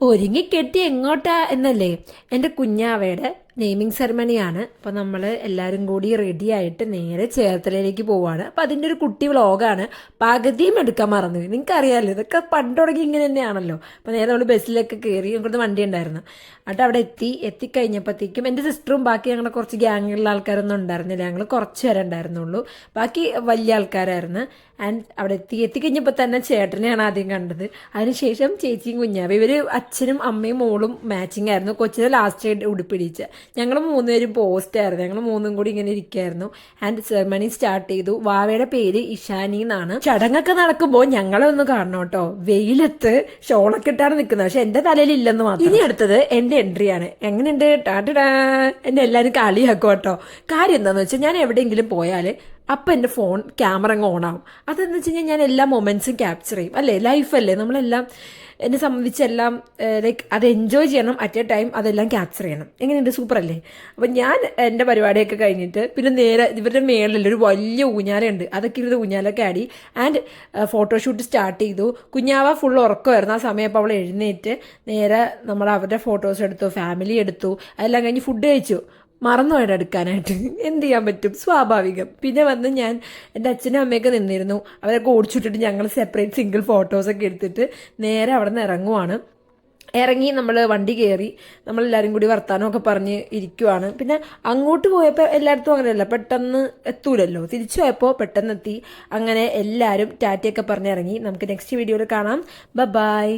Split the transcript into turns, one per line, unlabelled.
ഒരുങ്ങിക്കെട്ടി എങ്ങോട്ടാ എന്നല്ലേ എൻ്റെ കുഞ്ഞാവയുടെ നെയ്മിങ് സെറമണിയാണ്. അപ്പോൾ നമ്മൾ എല്ലാവരും കൂടി റെഡി ആയിട്ട് നേരെ ചേർത്തലയിലേക്ക് പോവാണ്. അപ്പോൾ അതിൻ്റെ ഒരു കുട്ടി വ്ളോഗാണ്. പകുതിയും എടുക്കാൻ മറന്നു. നിങ്ങൾക്കറിയാമല്ലോ, ഇതൊക്കെ പണ്ട് തുടങ്ങി ഇങ്ങനെ തന്നെയാണല്ലോ. അപ്പോൾ നേരെ നമ്മൾ ബസ്സിലൊക്കെ കയറി, ഞങ്ങൾക്ക് വണ്ടി ഉണ്ടായിരുന്നു. എന്നിട്ട് അവിടെ എത്തിക്കഴിഞ്ഞപ്പോഴത്തേക്കും എൻ്റെ സിസ്റ്ററും ബാക്കി ഞങ്ങളുടെ കുറച്ച് ഗ്യാങ്ങിലുള്ള ആൾക്കാരൊന്നും ഉണ്ടായിരുന്നില്ല. ഞങ്ങൾ കുറച്ച് പേരെ ഉണ്ടായിരുന്നുള്ളൂ, ബാക്കി വലിയ ആൾക്കാരായിരുന്നു. ആൻഡ് അവിടെ എത്തിക്കഴിഞ്ഞപ്പോൾ തന്നെ ചേട്ടനെയാണ് ആദ്യം കണ്ടത്. അതിനുശേഷം ചേച്ചിയും കുഞ്ഞാവ, ഇവർ അച്ഛനും അമ്മയും മോളും മാച്ചിങ് ആയിരുന്നു. കൊച്ചിനെ ലാസ്റ്റ് ഉടുപ്പിടിച്ച് ഞങ്ങൾ മൂന്നുപേരും പോസ്റ്റ് ആയിരുന്നു. ഞങ്ങൾ മൂന്നും കൂടി ഇങ്ങനെ ഇരിക്കുകയായിരുന്നു. ആൻഡ് സെറമണി സ്റ്റാർട്ട് ചെയ്തു. വാവയുടെ പേര് ഇഷാനി എന്നാണ്. ചടങ്ങൊക്കെ നടക്കുമ്പോൾ ഞങ്ങളെ ഒന്ന് കാണണം കേട്ടോ. വെയിലത്ത് ഷോളൊക്കെ ഇട്ടാണ് നിൽക്കുന്നത്, പക്ഷെ എൻ്റെ തലയിൽ ഇല്ലെന്ന് മാത്രം. ഇനി അടുത്തത് എൻ്റെ എൻട്രിയാണ്. എങ്ങനെയുണ്ട്? ടാറ്റടാ. എന്നെ എല്ലാവരും കളിയാക്കും കേട്ടോ. കാര്യം എന്താണെന്ന് വെച്ചാൽ, ഞാൻ എവിടെയെങ്കിലും പോയാൽ അപ്പം എൻ്റെ ഫോൺ ക്യാമറ അങ്ങ് ഓണാവും. അതെന്ന് വെച്ച് കഴിഞ്ഞാൽ ഞാൻ എല്ലാ മൊമെൻറ്റ്സും ക്യാപ്ചർ ചെയ്യും. അല്ലേ, ലൈഫല്ലേ, നമ്മളെല്ലാം എന്നെ സംബന്ധിച്ചെല്ലാം ലൈക്ക് അത് എൻജോയ് ചെയ്യണം. അറ്റ് എ ടൈം അതെല്ലാം ക്യാപ്ചർ ചെയ്യണം. എങ്ങനെയുണ്ട്? സൂപ്പർ അല്ലേ? അപ്പം ഞാൻ എൻ്റെ പരിപാടിയൊക്കെ കഴിഞ്ഞിട്ട് പിന്നെ നേരെ ഇവരുടെ മേളിൽ ഒരു വലിയ ഊഞ്ഞാലുണ്ട്. അതൊക്കെ ഇരുന്ന് ഊഞ്ഞാലൊക്കെ ആടി. ആൻഡ് ഫോട്ടോഷൂട്ട് സ്റ്റാർട്ട് ചെയ്തു. കുഞ്ഞാവ ഫുൾ ഉറക്കമായിരുന്നു ആ സമയം. അപ്പോൾ അവൾ എഴുന്നേറ്റ് നേരെ നമ്മൾ അവരുടെ ഫോട്ടോസ് എടുത്തു, ഫാമിലി എടുത്തു. അതെല്ലാം കഴിഞ്ഞ് ഫുഡ് കഴിച്ചു. മറന്നുപോയിട്ട് എടുക്കാനായിട്ട്. എന്ത് ചെയ്യാൻ പറ്റും, സ്വാഭാവികം. പിന്നെ വന്ന് ഞാൻ എൻ്റെ അച്ഛനും അമ്മയൊക്കെ നിന്നിരുന്നു. അവരൊക്കെ ഓടിച്ചുവിട്ടിട്ട് ഞങ്ങൾ സെപ്പറേറ്റ് സിംഗിൾ ഫോട്ടോസൊക്കെ എടുത്തിട്ട് നേരെ അവിടെ നിന്ന് ഇറങ്ങുവാണ്. ഇറങ്ങി നമ്മൾ വണ്ടി കയറി. നമ്മളെല്ലാവരും കൂടി വർത്താനമൊക്കെ പറഞ്ഞ് ഇരിക്കുവാണ്. പിന്നെ അങ്ങോട്ട് പോയപ്പോൾ എല്ലായിടത്തും അങ്ങനെയല്ല, പെട്ടെന്ന് എത്തൂലല്ലോ. തിരിച്ചു പോയപ്പോൾ പെട്ടെന്ന് എത്തി. അങ്ങനെ എല്ലാവരും ടാറ്റയൊക്കെ പറഞ്ഞിറങ്ങി. നമുക്ക് നെക്സ്റ്റ് വീഡിയോയിൽ കാണാം. ബൈ.